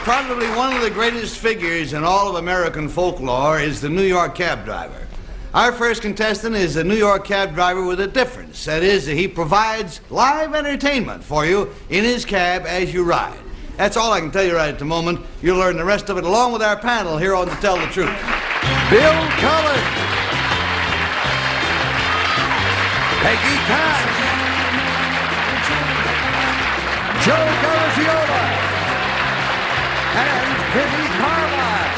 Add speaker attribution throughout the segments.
Speaker 1: Probably one of the greatest figures in all of American folklore is the New York cab driver. Our first contestant is a New York cab driver with a difference. That is, he provides live entertainment for you in his cab as you ride. That's all I can tell you right at the moment. You'll learn the rest of it along with our panel here on To Tell the Truth.
Speaker 2: Bill Cullen, Peggy Cass, Joe Garagiola, and Kitty Carlisle.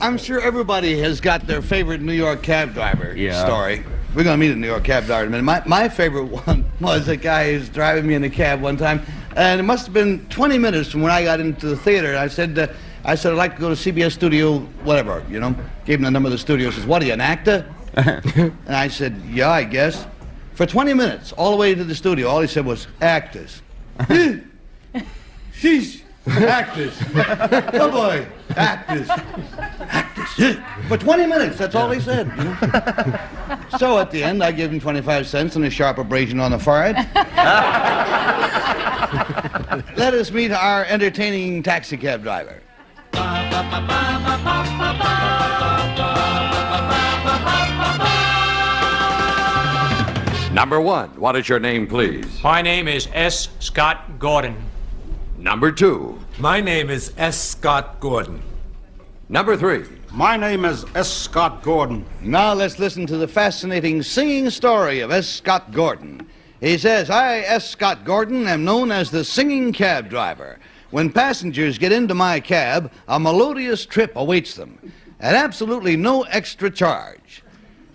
Speaker 1: I'm sure everybody has got their favorite New York cab driver story. We're going to meet a New York cab driver in a minute. My favorite one was a guy who was driving me in a cab one time, and it must have been 20 minutes from when I got into the theater. I said, I'd like to go to CBS studio, whatever, you know. Gave him the number of the studio. Says, what are you, an actor? And I said, yeah, I guess. For 20 minutes, all the way to the studio, all he said was, actors. Sheesh. Actors. Oh boy. Actors. Actors. For 20 minutes, that's all he said. You know? So at the end, I gave him 25 cents and a sharp abrasion on the forehead. Let us meet our entertaining taxi cab driver.
Speaker 2: Number one, what is your name, please?
Speaker 3: My name is S. Scott Gordon.
Speaker 2: Number two.
Speaker 4: My name is S. Scott Gordon.
Speaker 2: Number three.
Speaker 5: My name is S. Scott Gordon.
Speaker 1: Now let's listen to the fascinating singing story of S. Scott Gordon. He says, I, S. Scott Gordon, am known as the singing cab driver. When passengers get into my cab, a melodious trip awaits them, at absolutely no extra charge.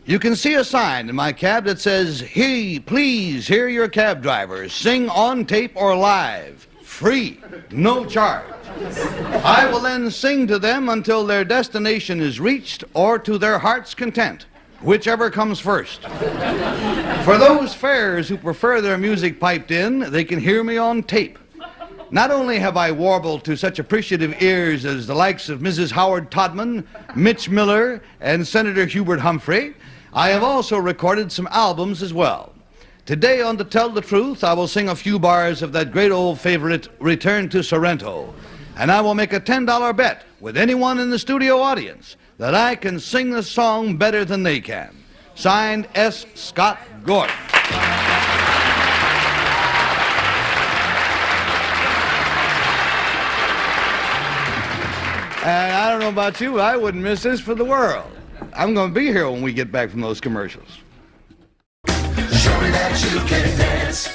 Speaker 1: You can see a sign in my cab that says, hey, please hear your cab drivers sing on tape or live. Free, no charge. I will then sing to them until their destination is reached or to their heart's content, whichever comes first. For those fares who prefer their music piped in, they can hear me on tape. Not only have I warbled to such appreciative ears as the likes of Mrs. Howard Todman, Mitch Miller, and Senator Hubert Humphrey, I have also recorded some albums as well. Today on To Tell the Truth, I will sing a few bars of that great old favorite, Return to Sorrento. And I will make a $10 bet with anyone in the studio audience that I can sing the song better than they can. Signed, S. Scott Gordon. And I don't know about you, but I wouldn't miss this for the world. I'm going to be here when we get back from those commercials.
Speaker 6: Show me that you can dance.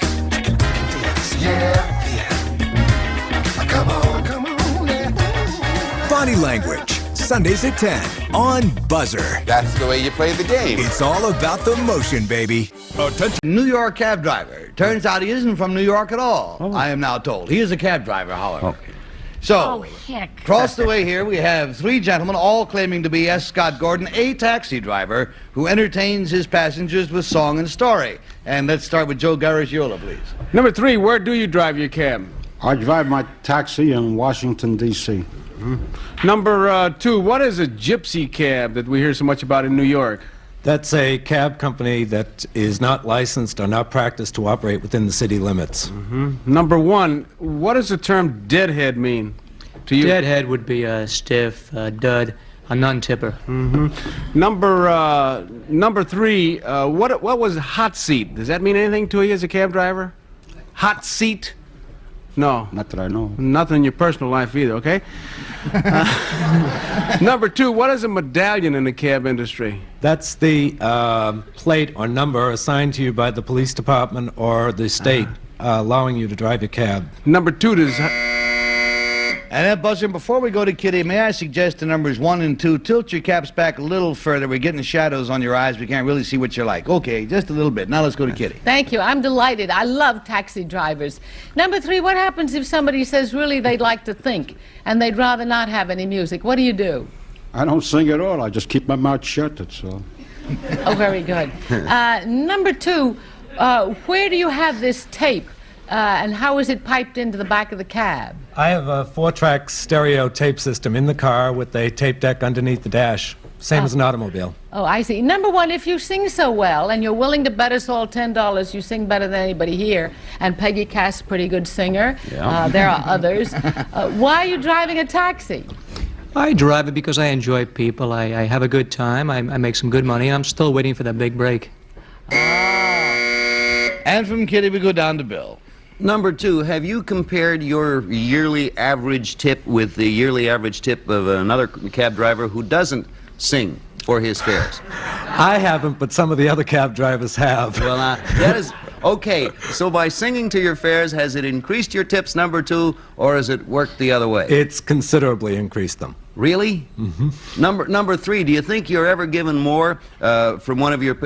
Speaker 6: Yeah. Come on, yeah.
Speaker 7: Body Language, Sundays at 10 on Buzzer.
Speaker 8: That's the way you play the game.
Speaker 7: It's all about the motion, baby. Attention.
Speaker 1: New York cab driver. Turns out he isn't from New York at all, I am now told. He is a cab driver, however. So, across the way here we have three gentlemen, all claiming to be S. Scott Gordon, a taxi driver who entertains his passengers with song and story. And let's start with Joe Garagiola, please.
Speaker 9: Number three, where do you drive your cab?
Speaker 5: I drive my taxi in Washington, D.C.
Speaker 9: Number two, what is a gypsy cab that we hear so much about in New York?
Speaker 10: That's a cab company that is not licensed or not practiced to operate within the city limits.
Speaker 9: Number one, what does the term deadhead mean to you?
Speaker 3: Deadhead would be a stiff, dud, a non-tipper.
Speaker 9: Number three, what was hot seat? Does that mean anything to you as a cab driver? Hot seat? No.
Speaker 5: Not that I know.
Speaker 9: Nothing in your personal life either, okay? Number two, what is a medallion in the cab industry?
Speaker 10: That's the plate or number assigned to you by the police department or the state allowing you to drive your cab.
Speaker 9: Number two, does...
Speaker 1: And that buzzer, before we go to Kitty, may I suggest the numbers 1 and 2, tilt your caps back a little further. We're getting shadows on your eyes. We can't really see what you're like. Okay, just a little bit. Now let's go to Kitty.
Speaker 11: Thank you. I'm delighted. I love taxi drivers. Number 3, what happens if somebody says really they'd like to think and they'd rather not have any music? What do you do?
Speaker 5: I don't sing at all. I just keep my mouth shut, that's all.
Speaker 11: Oh, very good. Number 2, where do you have this tape? And how is it piped into the back of the cab?
Speaker 10: I have a 4-track stereo tape system in the car with a tape deck underneath the dash. Same as an automobile.
Speaker 11: Oh, I see. Number one, if you sing so well and you're willing to bet us all $10, you sing better than anybody here, and Peggy Cass, pretty good singer. There are others. Why are you driving a taxi?
Speaker 3: I drive it because I enjoy people. I have a good time. I make some good money. I'm still waiting for that big break.
Speaker 1: And from Kitty, we go down to Bill.
Speaker 8: Number 2, have you compared your yearly average tip with the yearly average tip of another cab driver who doesn't sing for his fares?
Speaker 10: I haven't, but some of the other cab drivers have.
Speaker 8: Well, that is... Okay, so by singing to your fares, has it increased your tips, number 2, or has it worked the other way?
Speaker 10: It's considerably increased them.
Speaker 8: Really? Mm-hmm. Number 3, do you think you're ever given more from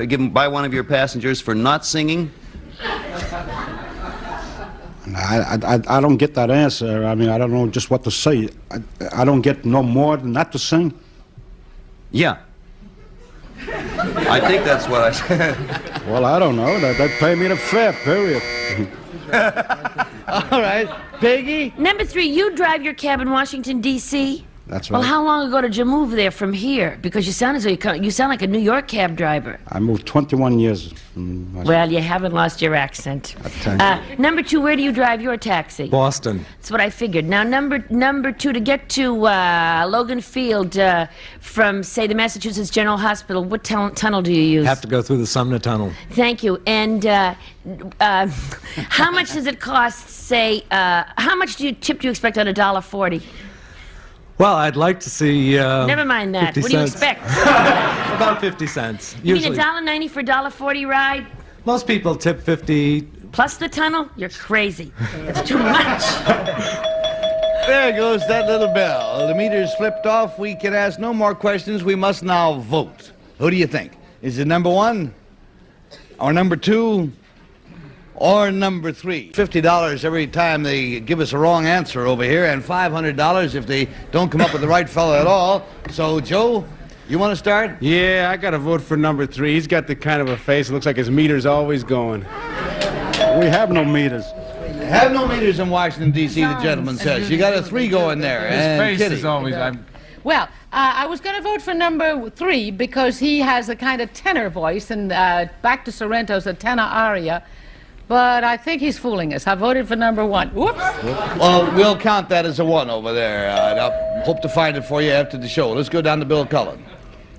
Speaker 8: given by one of your passengers for not singing?
Speaker 5: I don't get that answer. I mean, I don't know just what to say. I don't get no more than not to sing.
Speaker 8: Yeah. I think that's what I said.
Speaker 5: Well, I don't know. They pay me the fare, period.
Speaker 1: All right. Peggy?
Speaker 12: Number 3, you drive your cab in Washington, D.C.?
Speaker 5: That's right.
Speaker 12: Well, how long ago did you move there from here? Because you sound as though you sound like a New York cab driver.
Speaker 5: I moved 21 years.
Speaker 12: Well, you haven't lost your accent. Number 2, where do you drive your taxi?
Speaker 10: Boston.
Speaker 12: That's what I figured. Now, number 2, to get to Logan Field from, say, the Massachusetts General Hospital, what tunnel do you use?
Speaker 10: Have to go through the Sumner Tunnel.
Speaker 12: Thank you. And how much does it cost, say, how much tip do you expect on $1.40?
Speaker 10: Well, I'd like to see...
Speaker 12: Never mind that.
Speaker 10: 50
Speaker 12: What do you
Speaker 10: cents.
Speaker 12: expect?
Speaker 10: About 50 cents.
Speaker 12: You
Speaker 10: Usually.
Speaker 12: mean $1.90 for a $1.40 ride?
Speaker 10: Most people tip 50.
Speaker 12: Plus the tunnel? You're crazy. That's too much.
Speaker 1: There goes that little bell. The meter's flipped off. We can ask no more questions. We must now vote. Who do you think? Is it number 1? Or number 2? Or number 3? $50 every time they give us a wrong answer over here, and $500 if they don't come up with the right fellow at all. So, Joe, you want to start?
Speaker 9: Yeah, I got to vote for number 3. He's got the kind of a face. It looks like his meter's always going.
Speaker 5: We have no meters.
Speaker 1: Have no meters in Washington, D.C., the gentleman says. You got a 3 going there.
Speaker 9: His face
Speaker 1: Kitty.
Speaker 9: is always...
Speaker 11: Well, I was going to vote for number 3 because he has a kind of tenor voice, and Back to Sorrento's a tenor aria. But I think he's fooling us. I voted for number 1. Whoops.
Speaker 1: Well, we'll count that as a 1 over there. I'll hope to find it for you after the show. Let's go down to Bill Cullen.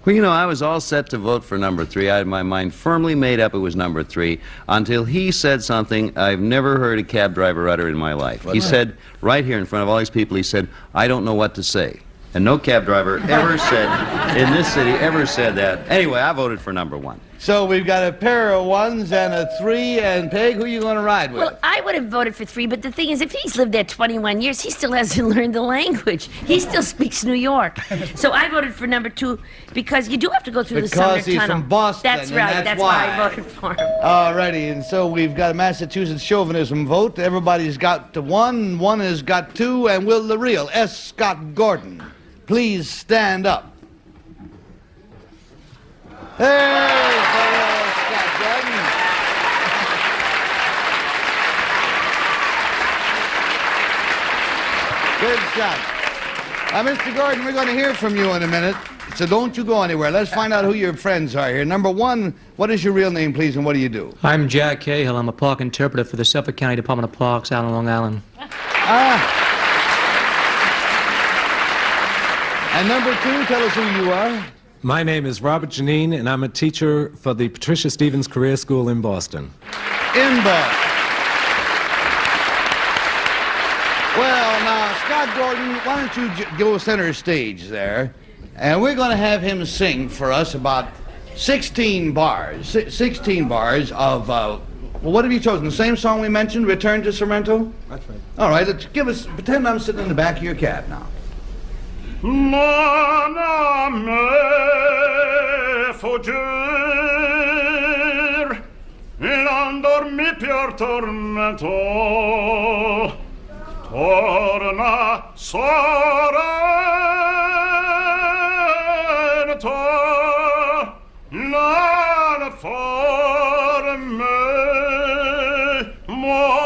Speaker 8: Well, you know, I was all set to vote for number 3. I had my mind firmly made up it was number 3 until he said something I've never heard a cab driver utter in my life. He said, right here in front of all these people, he said, "I don't know what to say." And no cab driver ever said, in this city, ever said that. Anyway, I voted for number 1.
Speaker 1: So we've got a pair of 1s and a 3, and Peg, who are you going to ride with?
Speaker 12: Well, I would have voted for 3, but the thing is, if he's lived there 21 years, he still hasn't learned the language. He still speaks New York. So I voted for number 2 because you do have to go through the Sumner
Speaker 1: Because he's
Speaker 12: Tunnel.
Speaker 1: from Boston,
Speaker 12: That's
Speaker 1: and
Speaker 12: right.
Speaker 1: that's
Speaker 12: why
Speaker 1: why.
Speaker 12: I voted for him.
Speaker 1: All righty, and so we've got a Massachusetts chauvinism vote. Everybody's got to 1, 1 has got 2, and will the real S. Scott Gordon please stand up? There's Scott Gordon. Good shot. Mr. Gordon, we're going to hear from you in a minute, so don't you go anywhere. Let's find out who your friends are here. Number 1, what is your real name, please, and what do you do?
Speaker 3: I'm Jack Cahill. I'm a park interpreter for the Suffolk County Department of Parks out on Long Island.
Speaker 1: And number 2, tell us who you are.
Speaker 10: My name is Robert Janine, and I'm a teacher for the Patricia Stevens Career School in Boston.
Speaker 1: In Boston. Well, now, Scott Gordon, why don't you go center stage there? And we're going to have him sing for us about 16 bars. 16 bars of, well, what have you chosen? The same song we mentioned, Return to Sorrento?
Speaker 5: That's right.
Speaker 1: All right, let's pretend I'm sitting in the back of your cab now.
Speaker 6: Non a me fuggir in dormi per tormento torna Sorrento non for me more.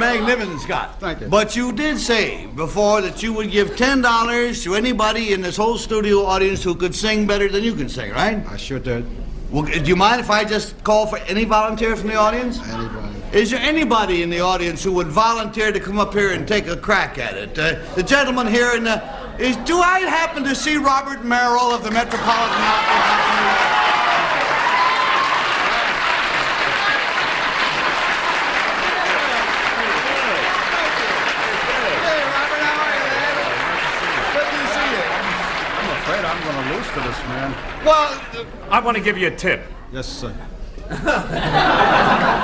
Speaker 1: magnificent, Scott.
Speaker 5: Thank you.
Speaker 1: But you did say before that you would give $10 to anybody in this whole studio audience who could sing better than you can sing, right?
Speaker 5: I sure did.
Speaker 1: Well, do you mind if I just call for any volunteer from the audience?
Speaker 5: Anybody.
Speaker 1: Is there anybody in the audience who would volunteer to come up here and take a crack at it? The gentleman here in the... do I happen to see Robert Merrill of the Metropolitan Opera?
Speaker 5: I'm going to lose to this man.
Speaker 1: Well,
Speaker 13: I want to give you a tip.
Speaker 5: Yes, sir.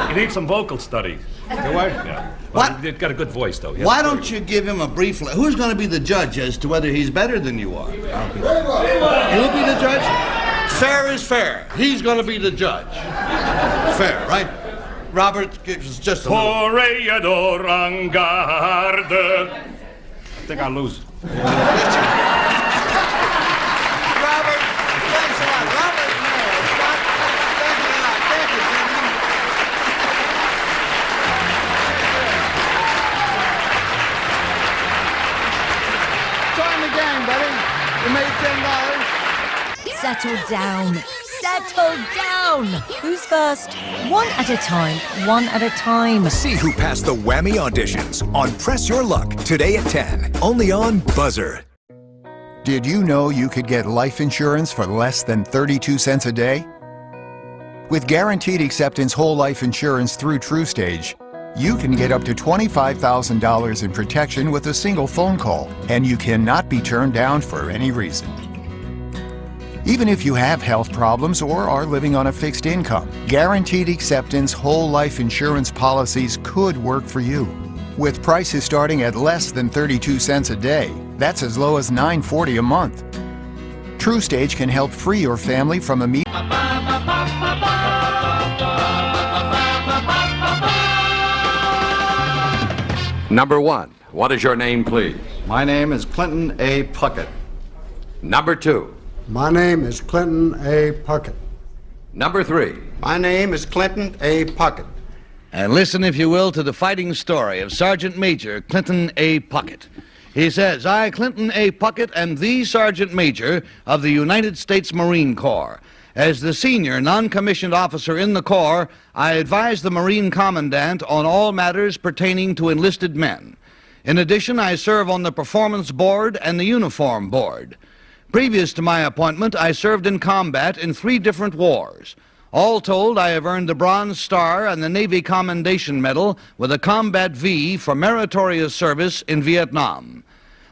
Speaker 13: You need some vocal studies.
Speaker 5: Do I?
Speaker 13: Yeah.
Speaker 1: What?
Speaker 13: Well, you've got a good voice, though.
Speaker 1: why don't you give him a brief... Who's going to be the judge as to whether he's better than you are? You'll be the judge? Fair is fair. He's going to be the judge. Fair, right? Robert, gives just a little...
Speaker 13: Corregidor en garde.
Speaker 5: I think I'll lose.
Speaker 1: Robert, thanks a lot. Robert Merrill. Scott, thank you a lot. Thank you, gentlemen. Join the gang, buddy. You made $10.
Speaker 14: Settle down. Settle down. Who's first? One at a time. One at a time.
Speaker 7: See who passed the whammy auditions on Press Your Luck today at 10. Only on Buzzer.
Speaker 15: Did you know you could get life insurance for less than 32 cents a day? With Guaranteed Acceptance Whole Life Insurance through TrueStage, you can get up to $25,000 in protection with a single phone call, and you cannot be turned down for any reason. Even if you have health problems or are living on a fixed income, Guaranteed Acceptance Whole Life Insurance policies could work for you. With prices starting at less than 32 cents a day, that's as low as $9.40 a month. TrueStage can help free your family from immediate...
Speaker 2: Number 1. What is your name, please?
Speaker 5: My name is Clinton A. Puckett.
Speaker 2: Number 2.
Speaker 5: My name is Clinton A. Puckett.
Speaker 2: Number 3.
Speaker 5: My name is Clinton A. Puckett.
Speaker 1: And listen, if you will, to the fighting story of Sergeant Major Clinton A. Puckett. He says, I, Clinton A. Puckett, am the Sergeant Major of the United States Marine Corps. As the senior non-commissioned officer in the Corps, I advise the Marine Commandant on all matters pertaining to enlisted men. In addition, I serve on the Performance Board and the Uniform Board. Previous to my appointment, I served in combat in 3 different wars. All told, I have earned the Bronze Star and the Navy Commendation Medal with a Combat V for meritorious service in Vietnam,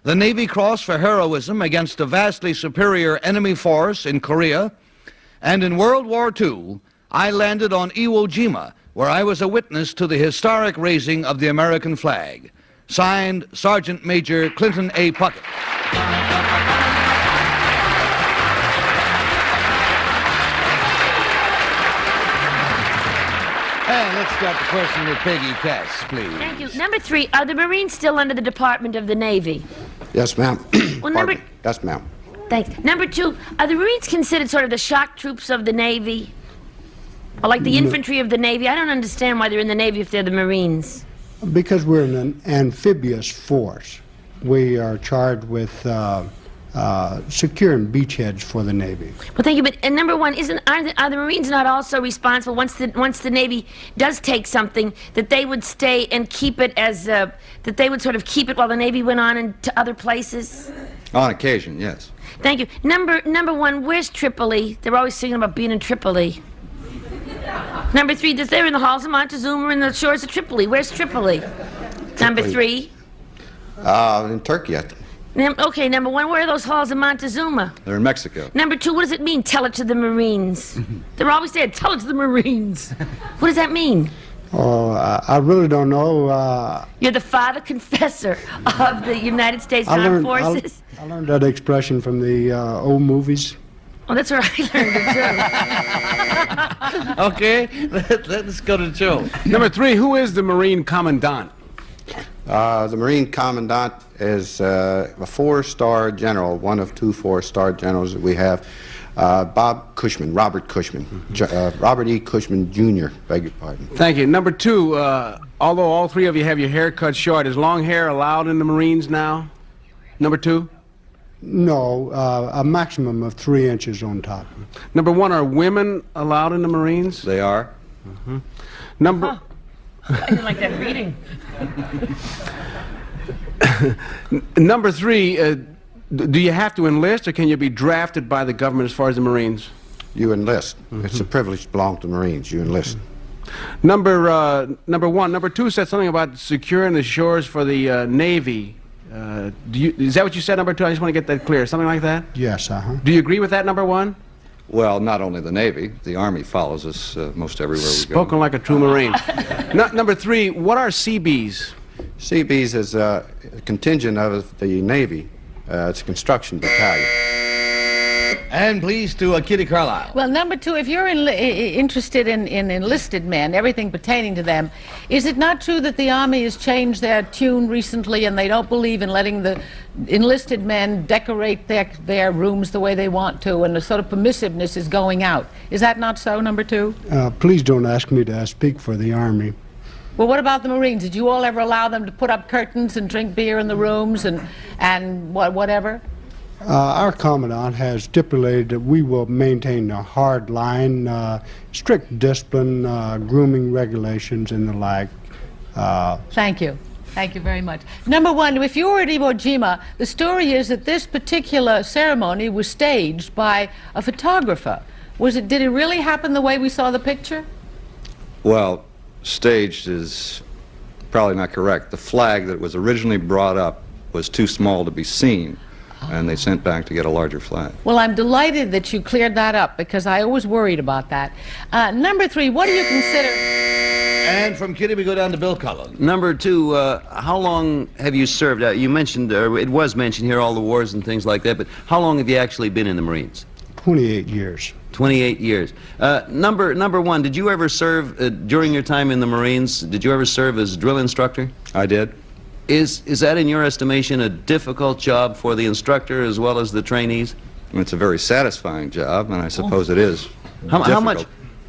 Speaker 1: the Navy Cross for heroism against a vastly superior enemy force in Korea, and in World War II, I landed on Iwo Jima, where I was a witness to the historic raising of the American flag. Signed, Sergeant Major Clinton A. Puckett. And let's start the question with Peggy Cass, please.
Speaker 12: Thank you. Number 3, are the Marines still under the Department of the Navy?
Speaker 5: Yes, ma'am.
Speaker 12: Well, number...
Speaker 5: Yes, ma'am.
Speaker 12: Thanks. Number 2, are the Marines considered sort of the shock troops of the Navy? Or like the infantry of the Navy? I don't understand why they're in the Navy if they're the Marines.
Speaker 16: Because we're an amphibious force. We are charged with securing beachheads for the Navy.
Speaker 12: Well, thank you. But and number 1, are the Marines not also responsible once the Navy does take something that they would stay and keep it as that they would sort of keep it while the Navy went on into other places?
Speaker 5: On occasion, yes.
Speaker 12: Thank you. Number 1, where's Tripoli? They're always singing about being in Tripoli. Number 3, they're in the halls of Montezuma and the shores of Tripoli. Where's Tripoli? Number 3.
Speaker 5: In Turkey, I think.
Speaker 12: Okay, number 1, where are those halls of Montezuma?
Speaker 5: They're in Mexico.
Speaker 12: Number 2, what does it mean, tell it to the Marines? They're always saying, tell it to the Marines. What does that mean?
Speaker 16: Oh, I really don't know.
Speaker 12: You're the father confessor of the United States Armed Forces?
Speaker 16: I learned that expression from the old movies.
Speaker 12: Oh, that's where I learned it, too.
Speaker 1: Okay, let's go to Joe.
Speaker 9: Number 3, who is the Marine Commandant?
Speaker 5: The Marine Commandant is a 4-star general, one of 2 4-star generals that we have. Bob Cushman, Robert Cushman, Robert E. Cushman Jr., beg your pardon.
Speaker 9: Thank you. Number 2, although all 3 of you have your hair cut short, is long hair allowed in the Marines now? Number 2?
Speaker 16: No, a maximum of 3 inches on top.
Speaker 9: Number 1, are women allowed in the Marines?
Speaker 8: They are.
Speaker 9: Number...
Speaker 12: I didn't like that reading.
Speaker 9: Number 3, do you have to enlist, or can you be drafted by the government as far as the Marines?
Speaker 5: You enlist. It's a privilege to belong to the Marines. You enlist.
Speaker 9: Number 1. Number 2 said something about securing the shores for the Navy. Is that what you said, number 2? I just want to get that clear. Something like that?
Speaker 16: Yes,
Speaker 9: Do you agree with that, number 1?
Speaker 17: Well, not only the Navy, the Army follows us most everywhere we go.
Speaker 9: Spoken like a true Marine. Number 3, what are CBs?
Speaker 5: CBs is a contingent of the Navy. It's a construction battalion.
Speaker 1: And please to Kitty Carlisle.
Speaker 11: Well, number 2, if you're interested in enlisted men, everything pertaining to them, is it not true that the Army has changed their tune recently and they don't believe in letting the enlisted men decorate their rooms the way they want to, and the sort of permissiveness is going out? Is that not so, number 2?
Speaker 16: Please don't ask me to speak for the Army.
Speaker 11: Well, what about the Marines? Did you all ever allow them to put up curtains and drink beer in the rooms and whatever?
Speaker 16: Our Commandant has stipulated that we will maintain a hard line, strict discipline, grooming regulations, and the like.
Speaker 11: Thank you. Thank you very much. Number 1, if you were at Iwo Jima, the story is that this particular ceremony was staged by a photographer. Did it really happen the way we saw the picture?
Speaker 17: Well, staged is probably not correct. The flag that was originally brought up was too small to be seen, and they sent back to get a larger flag.
Speaker 11: Well, I'm delighted that you cleared that up, because I always worried about that. Number 3, what do you consider...
Speaker 1: And from Kitty, we go down to Bill Cullen.
Speaker 8: Number 2, how long have you served? You mentioned, it was mentioned here, all the wars and things like that, but how long have you actually been in the Marines?
Speaker 16: 28 years.
Speaker 8: 28 years. Number 1, did you ever serve, during your time in the Marines, did you ever serve as drill instructor?
Speaker 17: I did.
Speaker 8: Is that, in your estimation, a difficult job for the instructor as well as the trainees?
Speaker 17: It's a very satisfying job, and I suppose it is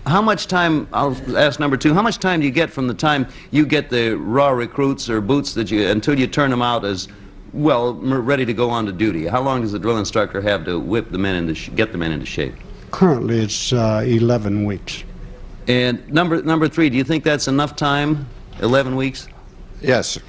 Speaker 8: How much time, I'll ask number 2, how much time do you get from the time you get the raw recruits or boots until you turn them out as, well, ready to go on to duty? How long does the drill instructor have to whip the men get the men into shape?
Speaker 16: Currently, it's 11 weeks.
Speaker 8: And number 3, do you think that's enough time, 11 weeks?
Speaker 5: Yes, sir.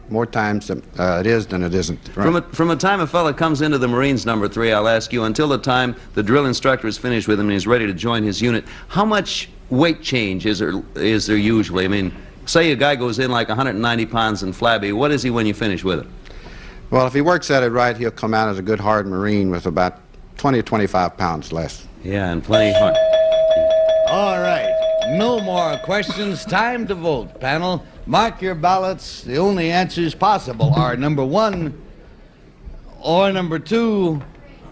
Speaker 5: More times it is than it isn't. Right.
Speaker 8: From the time a fellow comes into the Marines, number 3, I'll ask you, until the time the drill instructor is finished with him and he's ready to join his unit, how much weight change is there usually? I mean, say a guy goes in like 190 pounds and flabby, what is he when you finish with him?
Speaker 5: Well, if he works at it right, he'll come out as a good hard Marine with about 20 or 25 pounds less.
Speaker 8: Yeah, and plenty hard.
Speaker 1: All right. No more questions. Time to vote, panel. Mark your ballots. The only answers possible are number 1, or number 2,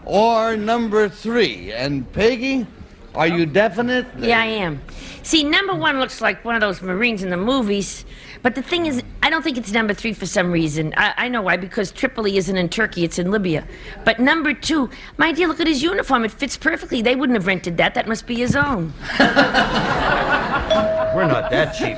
Speaker 1: or number 3. And Peggy, are you definite?
Speaker 12: Yeah, I am. See, number 1 looks like one of those Marines in the movies, but the thing is, I don't think it's number 3 for some reason. I know why, because Tripoli isn't in Turkey, it's in Libya. But number 2, my dear, look at his uniform. It fits perfectly. They wouldn't have rented that. That must be his own.
Speaker 8: We're not that cheap.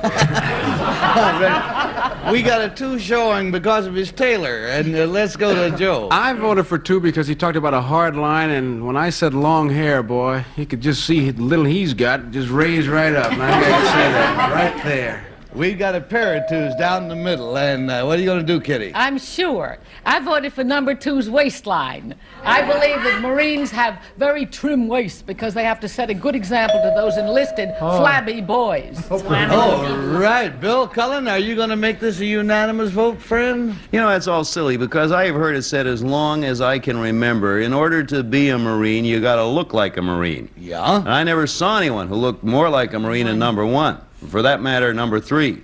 Speaker 1: We got a 2 showing because of his tailor, and let's go to Joe.
Speaker 9: I voted for 2 because he talked about a hard line, and when I said long hair, boy, you could just see the little he's got just raised right up. And I got to say that right there.
Speaker 1: We've got a pair of 2s down the middle, and what are you going to do, Kitty?
Speaker 11: I'm sure. I voted for number 2's waistline. I believe that Marines have very trim waists because they have to set a good example to those enlisted flabby boys.
Speaker 1: All right. Bill Cullen, are you going to make this a unanimous vote, friend?
Speaker 8: You know, that's all silly, because I have heard it said as long as I can remember, in order to be a Marine, you got to look like a Marine.
Speaker 1: Yeah?
Speaker 8: And I never saw anyone who looked more like a Marine than number 1. For that matter, number 3.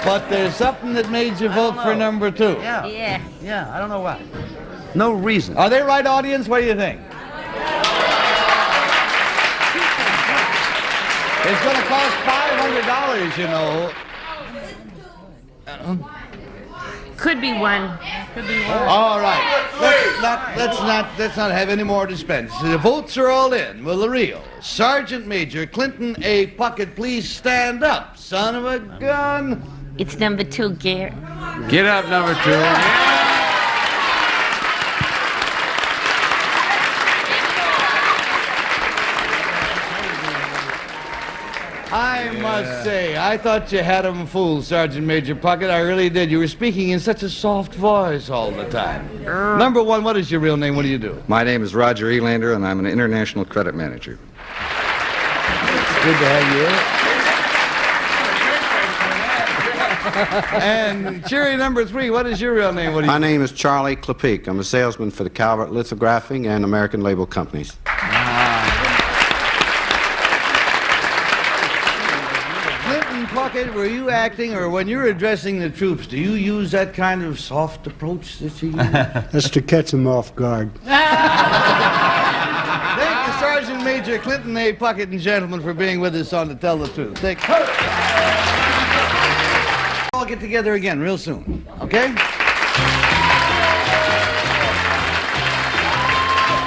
Speaker 1: But there's something that made you vote for number 2.
Speaker 8: Yeah, I don't know why. No reason.
Speaker 1: Are they right, audience? What do you think? It's going to cost $500, you know.
Speaker 12: Could be one.
Speaker 1: All right. Let's not have any more dispense. The votes are all in. Will the real Sergeant Major Clinton A. Puckett please stand up, son of a gun?
Speaker 12: It's number 2, Gare.
Speaker 9: Get up, number 2.
Speaker 1: I must say, I thought you had him fooled, Sergeant Major Puckett. I really did. You were speaking in such a soft voice all the time. Number 1, what is your real name? What do you do?
Speaker 17: My name is Roger Elander, and I'm an international credit manager.
Speaker 1: Good to have you. And cheery number 3, what is your real name? What do you
Speaker 5: My name is Charlie Klepeek. I'm a salesman for the Calvert Lithographing and American Label Companies.
Speaker 1: Clinton Puckett, were you acting, or when you're addressing the troops, do you use that kind of soft approach that you use?
Speaker 16: That's to catch them off guard.
Speaker 1: Thank you, Sergeant Major Clinton A. Puckett and gentlemen, for being with us on To Tell the Truth. Thank you. All get together again real soon, okay?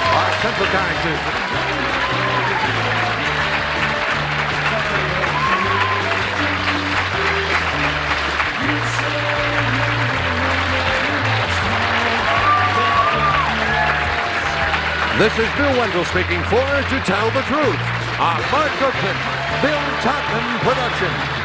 Speaker 2: Our Central County System. This is Bill Wendell speaking for To Tell the Truth, a Mark Goodman, Bill Todman production.